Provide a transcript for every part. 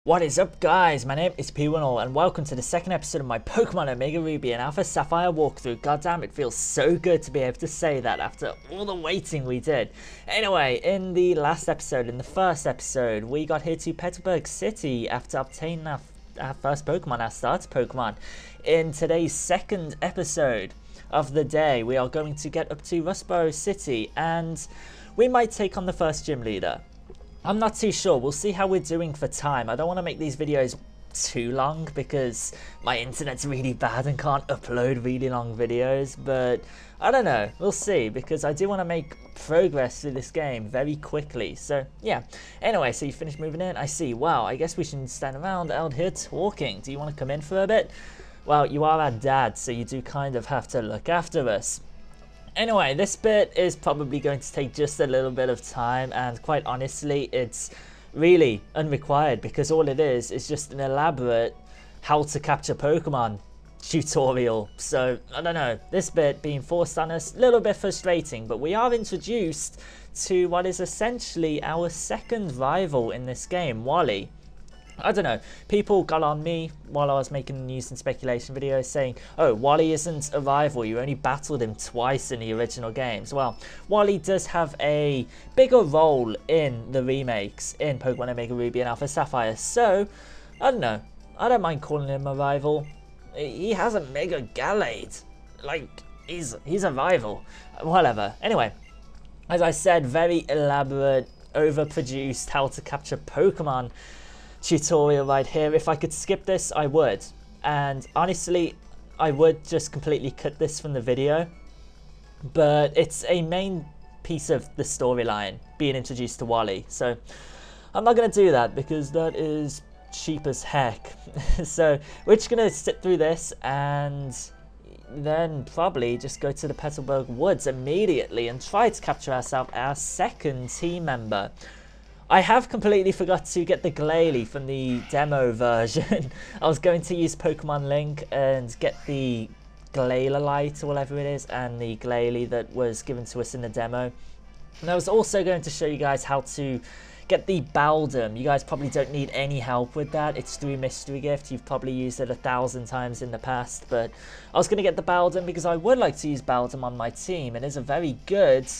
What is up, guys? My name is P1all and welcome to the second episode of my Pokemon Omega Ruby and Alpha Sapphire walkthrough. Goddamn, it feels so good to be able to say that after all the waiting we did. Anyway, in the last episode, in the first episode, we got here to Petalburg City after obtaining our first Pokemon, our starter Pokemon. In today's second episode of the day, we are going to get up to Rustboro City and we might take on the first gym leader. I'm not too sure. We'll see how we're doing for time. I don't want to make these videos too long because my internet's really bad and can't upload really long videos, but I don't know. We'll see, because I do want to make progress through this game very quickly. So yeah. Anyway, so you finished moving in? I see. Wow, I guess we shouldn't stand around out here talking. Do you want to come in for a bit? Well, you are our dad, so you do kind of have to look after us. Anyway, this bit is probably going to take just a little bit of time, and quite honestly, it's really unrequired because all it is just an elaborate how to capture Pokemon tutorial. So, I don't know, this bit being forced on us, a little bit frustrating, but we are introduced to what is essentially our second rival in this game, Wally. I don't know, people got on me while I was making the news and speculation videos saying, oh, Wally isn't a rival, you only battled him twice in the original games. Well, Wally does have a bigger role in the remakes in Pokemon Omega Ruby and Alpha Sapphire, so, I don't know, I don't mind calling him a rival. He has a Mega Gallade, like, he's a rival, whatever. Anyway, as I said, very elaborate, overproduced how to capture Pokemon tutorial right here. If I could skip this, I would, and honestly I would just completely cut this from the video, but it's a main piece of the storyline, being introduced to Wally, so I'm not going to do that because that is cheap as heck. So we're just going to sit through this and then probably just go to the Petalburg Woods immediately and try to capture ourselves our second team member. I have completely forgot to get the Glalie from the demo version. I was going to use Pokemon Link and get the Glalie or whatever it is, and the Glalie that was given to us in the demo. And I was also going to show you guys how to get the Baldum. You guys probably don't need any help with that. It's through Mystery Gift. You've probably used it 1,000 times in the past, but I was going to get the Baldum because I would like to use Baldum on my team. It is a very good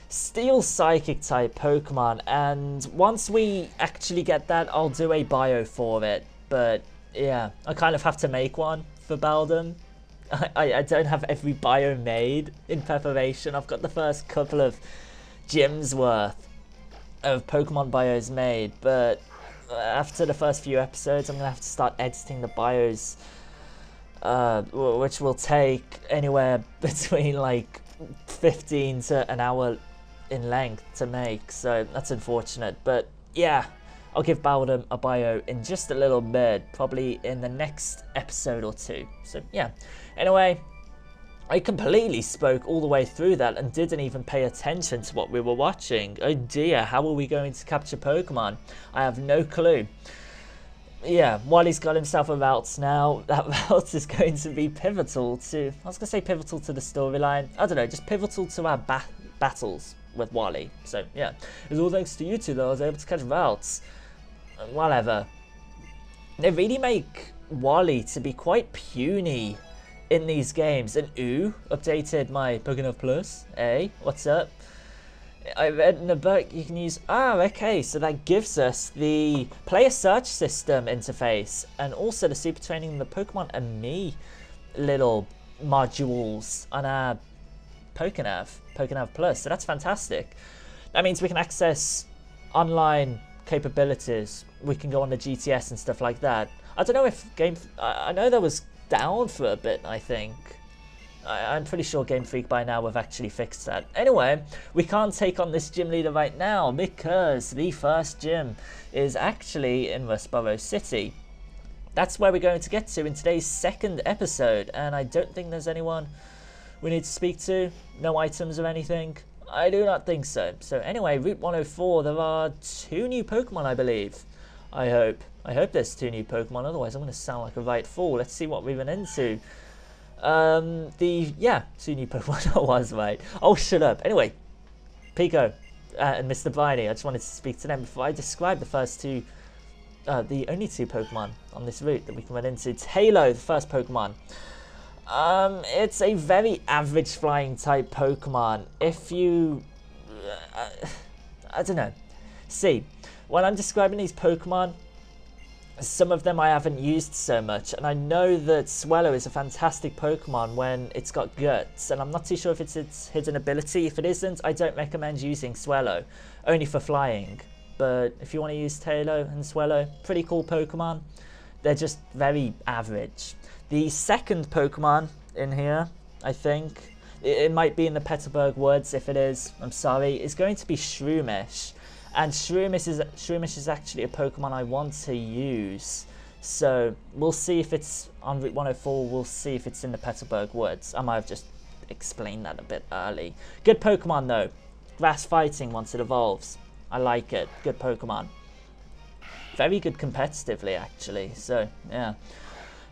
Steel Psychic type Pokemon, and once we actually get that, I'll do a bio for it. But yeah, I kind of have to make one for Baldum. I don't have every bio made in preparation. I've got the first couple of gyms worth of Pokemon bios made, but after the first few episodes I'm gonna have to start editing the bios, which will take anywhere between like 15 to an hour in length to make, so that's unfortunate. But yeah, I'll give Baldum a bio in just a little bit, probably in the next episode or two. So yeah, anyway, I completely spoke all the way through that and didn't even pay attention to what we were watching. Oh dear, how are we going to capture Pokemon? I have no clue. Yeah, Wally's got himself a route now. That route is going to be pivotal to, I was going to say pivotal to the storyline. I don't know, just pivotal to our battles with Wally. So yeah, it's all thanks to you two that I was able to catch routes. Whatever. They really make Wally to be quite puny in these games. And ooh, updated my Pokémon Plus. Hey, what's up? I read in the book you can use, okay, so that gives us the player search system interface and also the super training the Pokemon and me little modules on our Pokénav Plus, so that's fantastic. That means we can access online capabilities, we can go on the GTS and stuff like that. I don't know if I know that was down for a bit, I think. I'm pretty sure Game Freak by now have actually fixed that. Anyway, we can't take on this gym leader right now because the first gym is actually in Rustboro City. That's where we're going to get to in today's second episode, and I don't think there's anyone we need to speak to. No items or anything. I do not think so. So anyway, Route 104, there are 2 new Pokemon, I believe. I hope there's 2 new Pokemon, otherwise I'm going to sound like a right fool. Let's see what we run into. 2 new Pokemon. I was right. Oh, shut up. Anyway, Pico and Mr. Briney, I just wanted to speak to them before I describe the first 2 the only 2 Pokemon on this route that we can run into. Tailo, the first Pokemon. It's a very average flying type Pokemon. If you... I don't know. See, when I'm describing these Pokemon, some of them I haven't used so much, and I know that Swellow is a fantastic Pokemon when it's got guts, and I'm not too sure if it's its hidden ability. If it isn't, I don't recommend using Swellow, only for flying. But if you want to use Tailo and Swellow, pretty cool Pokemon. They're just very average. The second Pokemon in here, I think, it might be in the Petalburg Woods. If it is, I'm sorry, is going to be Shroomish. And Shroomish is actually a Pokemon I want to use. So we'll see if it's on Route 104. We'll see if it's in the Petalburg Woods. I might have just explained that a bit early. Good Pokemon though. Grass fighting once it evolves. I like it. Good Pokemon. Very good competitively actually. So yeah.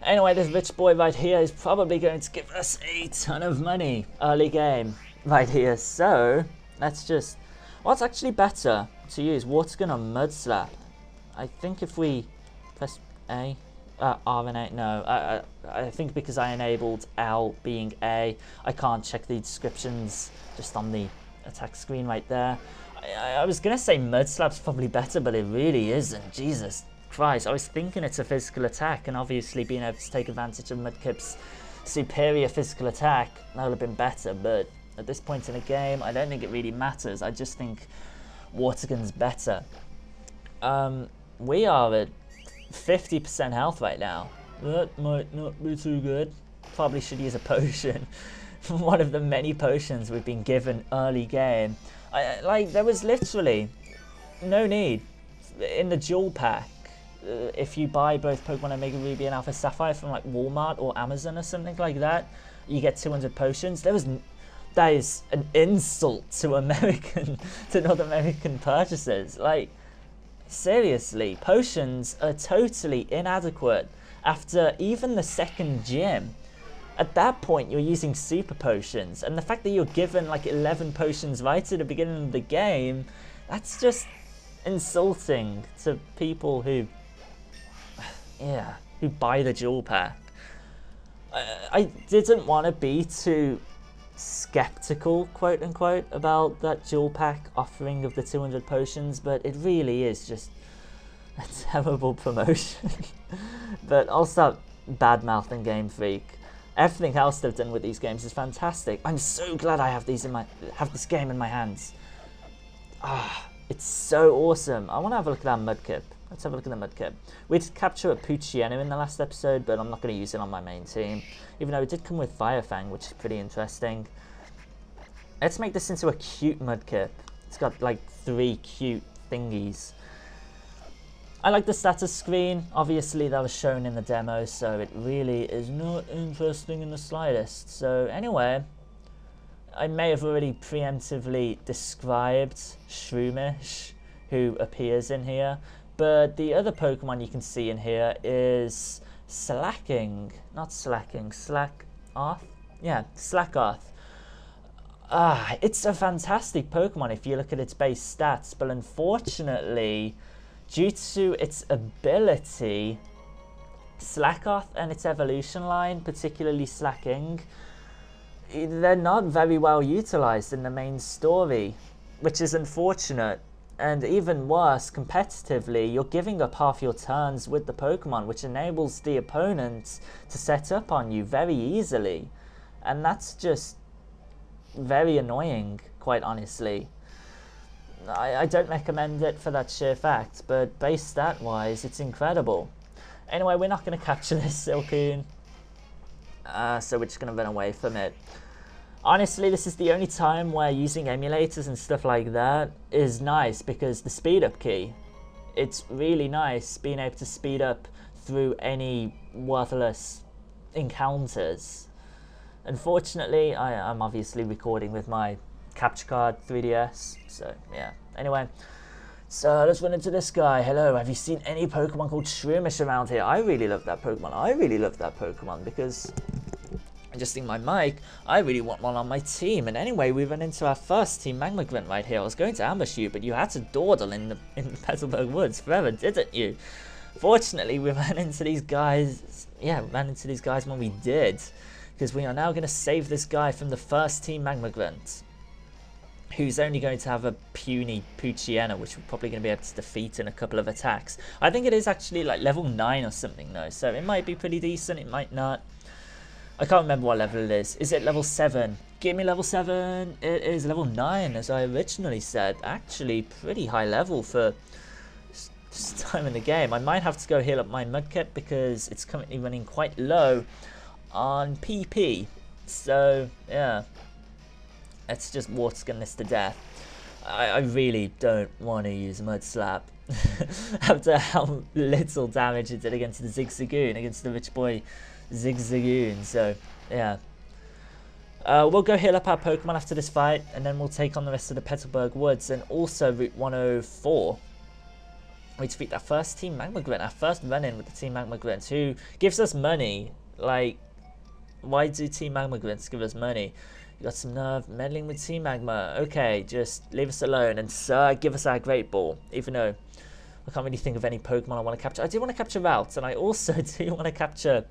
Anyway, this rich boy right here is probably going to give us a ton of money early game right here. So let's just... What's actually better to use, Water Gun or Mud Slap? I think if we press A, R and A, no, I think because I enabled L being A, I can't check the descriptions just on the attack screen right there. I was going to say Mud Slap's probably better, but it really isn't. Jesus Christ, I was thinking it's a physical attack, and obviously being able to take advantage of Mudkip's superior physical attack, that would have been better, but at this point in the game, I don't think it really matters. I just think Water Gun's better. We are at 50% health right now. That might not be too good. Probably should use a potion. One of the many potions we've been given early game. Like, there was literally no need. In the dual pack, if you buy both Pokemon Omega Ruby and Alpha Sapphire from like Walmart or Amazon or something like that, you get 200 potions. That is an insult to North American purchasers. Like, seriously, potions are totally inadequate after even the second gym. At that point, you're using super potions, and the fact that you're given like 11 potions right at the beginning of the game, that's just insulting to people who buy the dual pack. I didn't want to be too skeptical, quote unquote, about that dual pack offering of the 200 potions, but it really is just a terrible promotion. But I'll stop bad mouthing Game Freak. Everything else they've done with these games is fantastic. I'm so glad I have this game in my hands. It's so awesome. I want to have a look at that Mudkip. Let's have a look at the Mudkip. We did capture a Poochyena in the last episode, but I'm not going to use it on my main team. Even though it did come with Firefang, which is pretty interesting. Let's make this into a cute Mudkip. It's got like 3 cute thingies. I like the status screen. Obviously that was shown in the demo, so it really is not interesting in the slightest. So anyway, I may have already preemptively described Shroomish, who appears in here. But the other Pokemon you can see in here is Slacking. Not Slacking, Slackoth? Yeah, Slackoth. It's a fantastic Pokemon if you look at its base stats, but unfortunately, due to its ability, Slackoth and its evolution line, particularly Slacking, they're not very well utilized in the main story, which is unfortunate. And even worse, competitively, you're giving up half your turns with the Pokemon, which enables the opponent to set up on you very easily. And that's just very annoying, quite honestly. I don't recommend it for that sheer fact, but base stat wise, it's incredible. Anyway, we're not going to capture this Silcoon, so we're just going to run away from it. Honestly, this is the only time where using emulators and stuff like that is nice, because the speed up key, it's really nice being able to speed up through any worthless encounters. Unfortunately, I'm obviously recording with my capture card 3DS, so yeah. Anyway, so let's run into this guy. Hello, have you seen any Pokemon called Shroomish around here? I really love that Pokemon. Because, adjusting my mic, I really want one on my team. And anyway, we run into our first Team Magma Grunt right here. I was going to ambush you, but you had to dawdle in the Petalburg Woods forever, didn't you? Fortunately, we ran into these guys. Yeah, ran into these guys when we did, because we are now going to save this guy from the first team Magma Grunt, who's only going to have a puny Poochyena, which we're probably going to be able to defeat in a couple of attacks. I think it is actually like level 9 or something though, so it might be pretty decent, it might not. I can't remember what level it is. Is it level 7? Give me level 7. It is level 9, as I originally said. Actually, pretty high level for this time in the game. I might have to go heal up my Mudkip because it's currently running quite low on PP. So, yeah. Let's just water skin this to death. I really don't want to use Mud Slap. After how little damage it did against the Zigzagoon, against the rich boy Zigzagoon. So, yeah. We'll go heal up our Pokemon after this fight, and then we'll take on the rest of the Petalburg Woods, and also Route 104. We defeat our first Team Magma Grunt, our first run-in with the Team Magma Grunt, who gives us money. Like, why do Team Magma Grunts give us money? You got some nerve meddling with Team Magma. Okay, just leave us alone, and sir, give us our Great Ball. Even though I can't really think of any Pokemon I want to capture. I do want to capture Routes, and I also do want to capture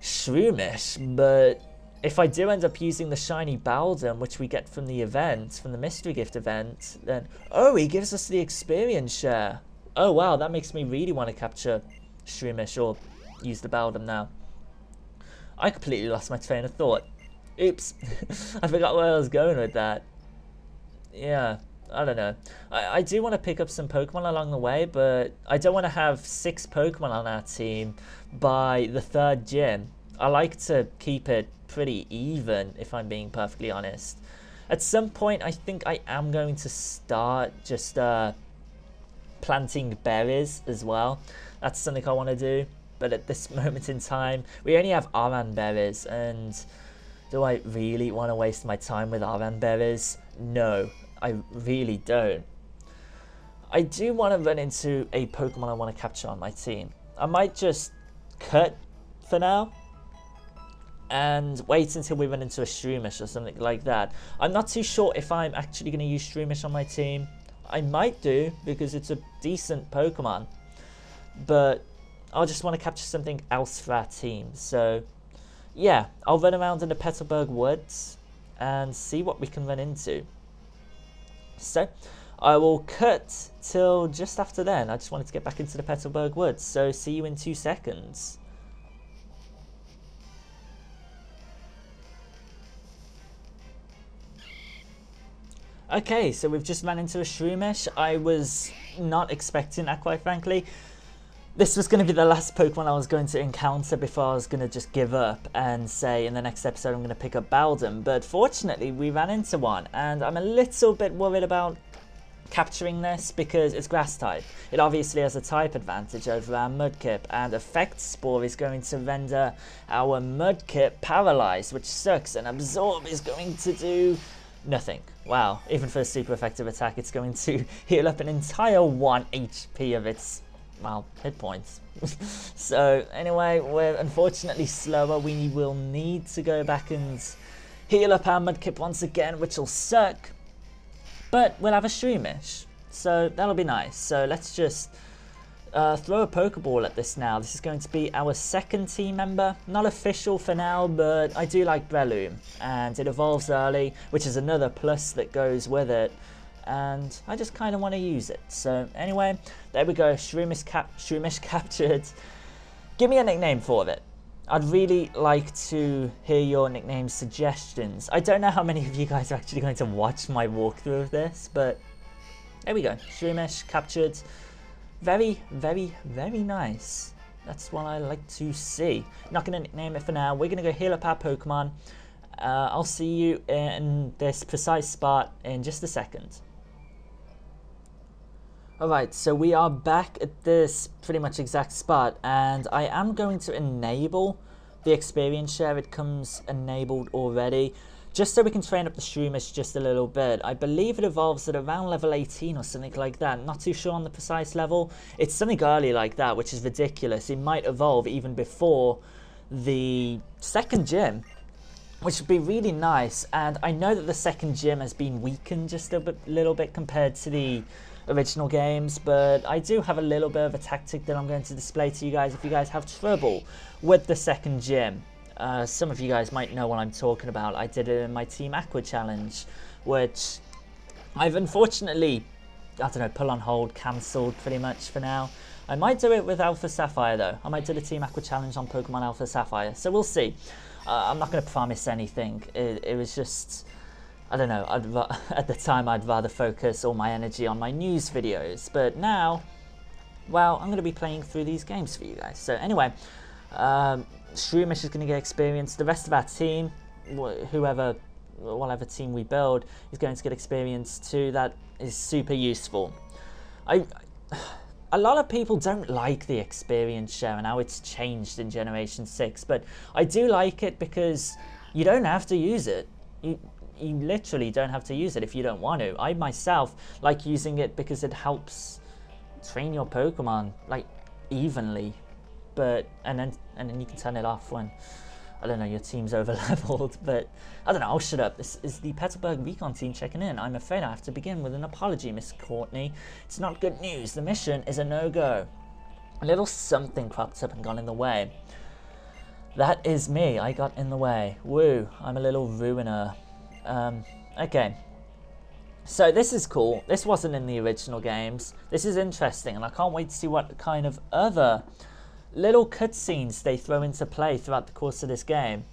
Shroomish, but if I do end up using the shiny Baldum, which we get from the event, from the mystery gift event, then oh, he gives us the experience share. Oh wow, that makes me really want to capture Shroomish or use the Baldum now. I completely lost my train of thought. Oops, I forgot where I was going with that. Yeah, I don't know. I do want to pick up some Pokemon along the way, but I don't want to have 6 Pokemon on our team by the 3rd gym. I like to keep it pretty even, if I'm being perfectly honest. At some point, I think I am going to start just planting berries as well. That's something I want to do. But at this moment in time, we only have Aran berries, and do I really want to waste my time with Aran berries? No, I really don't. I do want to run into a Pokemon I want to capture on my team. I might just cut for now and wait until we run into a Shroomish or something like that. I'm not too sure if I'm actually going to use Shroomish on my team. I might do, because it's a decent Pokemon, but I'll just want to capture something else for our team. So yeah, I'll run around in the Petalburg Woods and see what we can run into. So I will cut till just after then. I just wanted to get back into the Petalburg Woods, so see you in 2 seconds. Okay, so we've just ran into a Shroomish. I was not expecting that, quite frankly. This was going to be the last Pokemon I was going to encounter before I was going to just give up and say in the next episode I'm going to pick up Baldum. But fortunately, we ran into one, and I'm a little bit worried about capturing this because it's Grass type. It obviously has a type advantage over our Mudkip, and Effect Spore is going to render our Mudkip paralyzed, which sucks, and Absorb is going to do nothing. Wow, even for a super effective attack, it's going to heal up an entire 1 HP of its, well, hit points. So anyway, we're unfortunately slower. We will need to go back and heal up our Mudkip once again, which will suck. But we'll have a Shroomish, so that'll be nice. So let's just throw a Pokeball at this now. This is going to be our 2nd team member. Not official for now, but I do like Breloom, and it evolves early, which is another plus that goes with it. And I just kind of want to use it. So anyway, there we go. Shroomish captured. Give me a nickname for it. I'd really like to hear your nickname suggestions. I don't know how many of you guys are actually going to watch my walkthrough of this, but there we go. Shroomish captured. Very, very, very nice. That's what I like to see. Not going to nickname it for now. We're going to go heal up our Pokemon. I'll see you in this precise spot in just a second. Alright, so we are back at this pretty much exact spot, and I am going to enable the experience share. It comes enabled already, just so we can train up the Shroomish just a little bit. I believe it evolves at around level 18 or something like that. Not too sure on the precise level. It's something early like that, which is ridiculous. It might evolve even before the 2nd gym, which would be really nice. And I know that the 2nd gym has been weakened just a little bit compared to the original games, but I do have a little bit of a tactic that I'm going to display to you guys if you guys have trouble with the second gym. Some of you guys might know what I'm talking about. I did it in my Team Aqua challenge, which I've unfortunately, I don't know, put on hold, cancelled pretty much for now. I might do it with Alpha Sapphire though. I might do the Team Aqua challenge on Pokemon Alpha Sapphire, so we'll see. I'm not going to promise anything. It was just, I don't know, at the time I'd rather focus all my energy on my news videos, but now, well, I'm going to be playing through these games for you guys. So anyway, Shroomish is going to get experience. The rest of our team, whatever team we build, is going to get experience too. That is super useful. A lot of people don't like the experience share and how it's changed in Generation 6, but I do like it because you don't have to use it. You literally don't have to use it if you don't want to. I myself like using it because it helps train your Pokemon like evenly, but and then you can turn it off when, I don't know, your team's over leveled. But I don't know, I'll shut up. This is the Petalburg Recon team checking in. I'm afraid I have to begin with an apology, Miss Courtney. It's not good news. The mission is a no-go. A little something cropped up and got in the way. That is me. I got in the way. Woo. I'm a little ruiner. Okay. So this is cool. This wasn't in the original games. This is interesting, and I can't wait to see what kind of other little cutscenes they throw into play throughout the course of this game.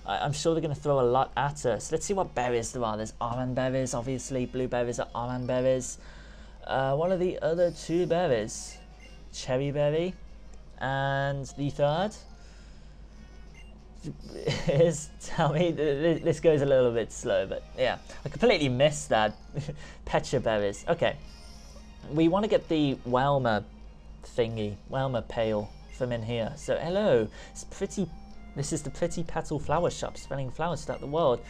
I'm sure they're going to throw a lot at us. Let's see what berries there are. There's Aran berries, obviously. Blue berries are Aran berries. What are the other two berries? Cherry berry. And the third is, tell me, this goes a little bit slow, but yeah. I completely missed that. Pecha berries. Okay. We want to get the Welmer thingy. Welmer pail from in here. So hello, this is the pretty petal flower shop spreading flowers throughout the world.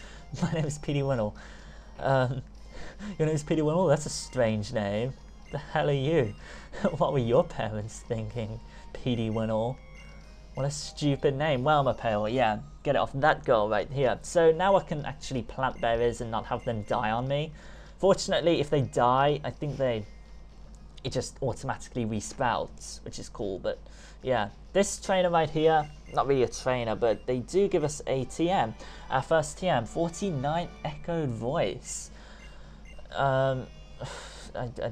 My name is Petey Winnell. Your name is Petey Winnell? That's a strange name. The hell are you? What were your parents thinking? Petey Winnell. What a stupid name. Welmer Pale, yeah, get it off that girl right here. So now I can actually plant berries and not have them die on me. Fortunately, if they die, I think it just automatically resprouts, which is cool. But yeah, this trainer right here, not really a trainer, but they do give us a TM. Our first TM, 49 echoed voice. I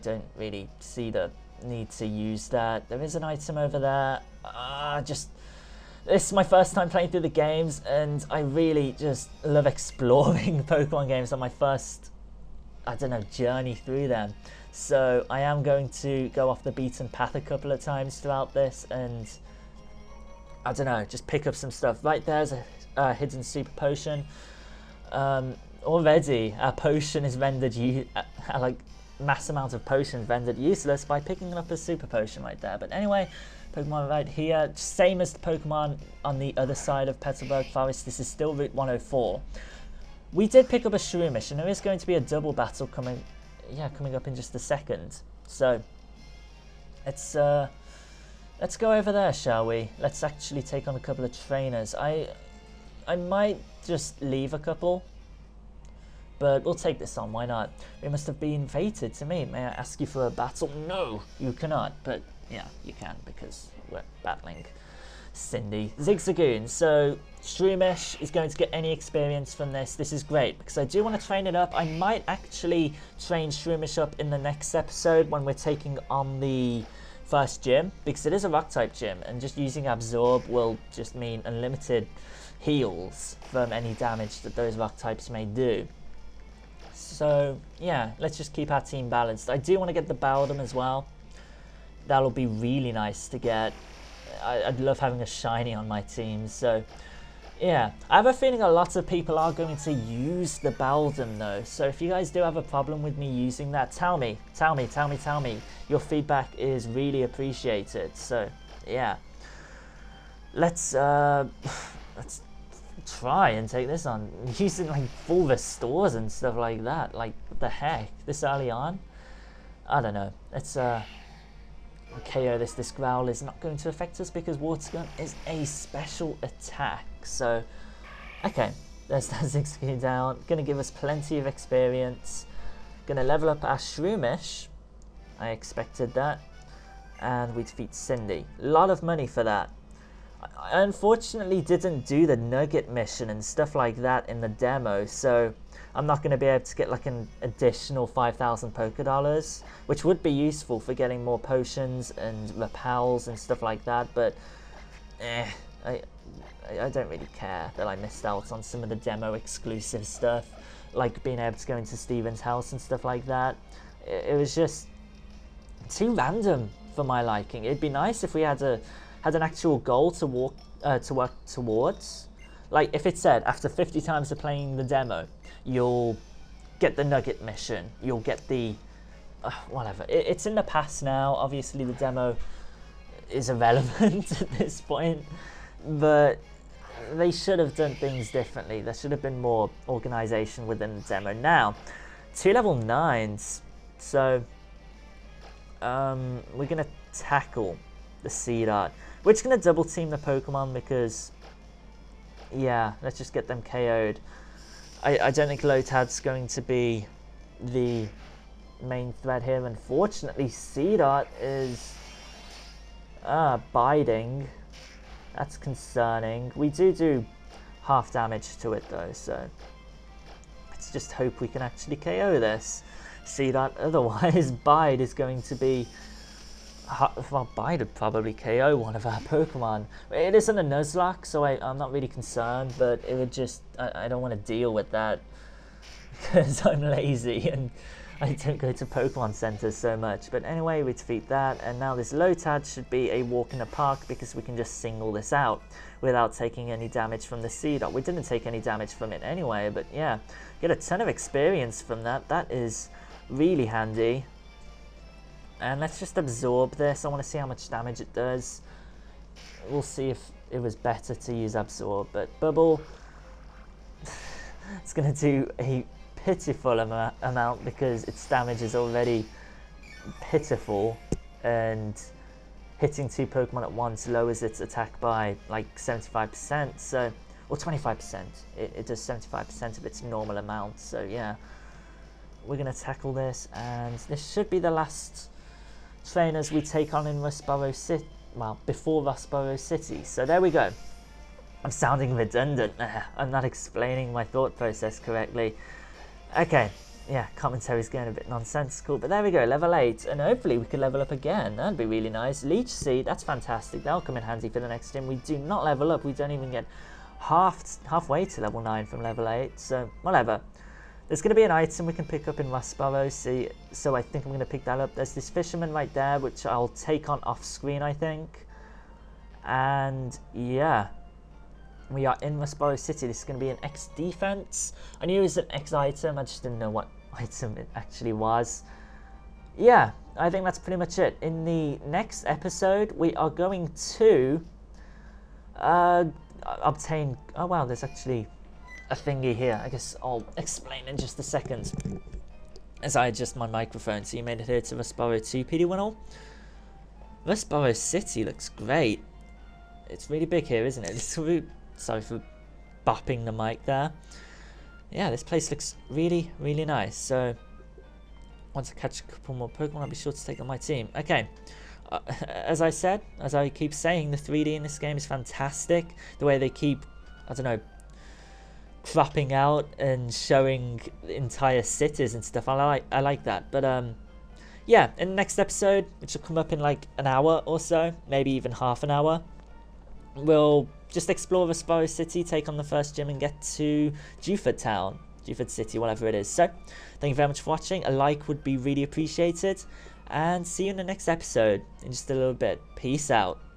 don't really see the need to use that. There is an item over there. This is my first time playing through the games, and I really just love exploring Pokemon games on my first, I don't know, journey through them. So I am going to go off the beaten path a couple of times throughout this, and I don't know, just pick up some stuff. Right there's a hidden super potion. Already our potion is rendered like mass amount of potions rendered useless by picking up a super potion right there. But anyway, Pokemon right here, same as the Pokemon on the other side of Petalburg Forest. This is still Route 104. We did pick up a Shroomish, and there is going to be a double battle coming up in just a second. So let's go over there, shall we? Let's actually take on a couple of trainers. I might just leave a couple, but we'll take this on. Why not? We must have been fated to me. May I ask you for a battle? No, you cannot. But yeah, you can, because we're battling Cindy. Zigzagoon. So Shroomish is going to get any experience from this. This is great because I do want to train it up. I might actually train Shroomish up in the next episode when we're taking on the first gym, because it is a rock type gym, and just using Absorb will just mean unlimited heals from any damage that those rock types may do. So yeah, let's just keep our team balanced. I do want to get the Baldum as well. That'll be really nice to get. I'd love having a shiny on my team. So yeah, I have a feeling a lot of people are going to use the Baldum though. So if you guys do have a problem with me using that, tell me. Your feedback is really appreciated. So yeah, let's try and take this on. Using like full restores and stuff like that. Like, what the heck? This early on? I don't know. Let's KO this. This growl is not going to affect us because Water Gun is a special attack. So, okay. There's that Zigzagoon down. Gonna give us plenty of experience. Gonna level up our Shroomish. I expected that. And we defeat Cindy. A lot of money for that. I unfortunately didn't do the nugget mission and stuff like that in the demo, so I'm not going to be able to get like an additional 5,000 Poké Dollars, which would be useful for getting more potions and repels and stuff like that, but I don't really care that I missed out on some of the demo exclusive stuff, like being able to go into Steven's house and stuff like that. It was just too random for my liking. It'd be nice if we had an actual goal to work towards. Like if it said after 50 times of playing the demo, you'll get the nugget mission, you'll get the whatever. It's in the past now. Obviously the demo is irrelevant at this point, but they should have done things differently. There should have been more organization within the demo. Now 2 level 9s, so we're gonna tackle the Seed Art. We're just gonna double team the Pokemon because, yeah, let's just get them KO'd. I don't think Lotad's going to be the main threat here. Unfortunately, Seed Art is biting. That's concerning. We do half damage to it though, so let's just hope we can actually KO this Seed Art. Otherwise, Bide is going to be... well, Bide would probably KO one of our Pokemon. It isn't a Nuzlocke, so I'm not really concerned, but it would just... I don't want to deal with that because I'm lazy and I don't go to Pokemon centers so much. But anyway, we defeat that, and now this Lotad should be a walk in the park because we can just single this out without taking any damage from the Seed Art. We didn't take any damage from it anyway, but yeah, get a ton of experience from that. That is really handy. And let's just absorb this. I want to see how much damage it does. We'll see if it was better to use absorb, but Bubble, it's going to do a pitiful amount because its damage is already pitiful, and hitting 2 Pokemon at once lowers its attack by like 75%, so, or 25%. It does 75% of its normal amount, so yeah. We're going to tackle this, and this should be the last trainers we take on in Rustboro City, well, before Rustboro City. So there we go. I'm sounding redundant. I'm not explaining my thought process correctly. Okay, yeah, commentary's getting a bit nonsensical, but there we go, level 8, and hopefully we can level up again. That'd be really nice. Leech Seed, that's fantastic. That'll come in handy for the next gym. We do not level up. We don't even get halfway to level 9 from level 8, so whatever. There's going to be an item we can pick up in Rustboro, so I think I'm going to pick that up. There's this fisherman right there, which I'll take on off screen, I think. And yeah, we are in Rustboro City. This is going to be an X defense. I knew it was an X item, I just didn't know what item it actually was. Yeah, I think that's pretty much it. In the next episode, we are going to obtain... Oh wow, there's actually a thingy here. I guess I'll explain in just a second as I adjust my microphone. So you made it here to Rustboro 2, PD1. Rustboro City looks great. It's really big here, isn't it? Sorry for bopping the mic there. Yeah, this place looks really, really nice. So once I catch a couple more Pokemon, I'll be sure to take on my team. Okay. As I said, as I keep saying, the 3D in this game is fantastic. The way they keep, I don't know, cropping out and showing entire cities and stuff. I like that. But yeah, in the next episode, which will come up in like an hour or so, maybe even half an hour, we'll just explore Rustboro City, take on the first gym, and get to Dewford Town, Dewford City, whatever it is. So, thank you very much for watching. A like would be really appreciated, and see you in the next episode in just a little bit. Peace out.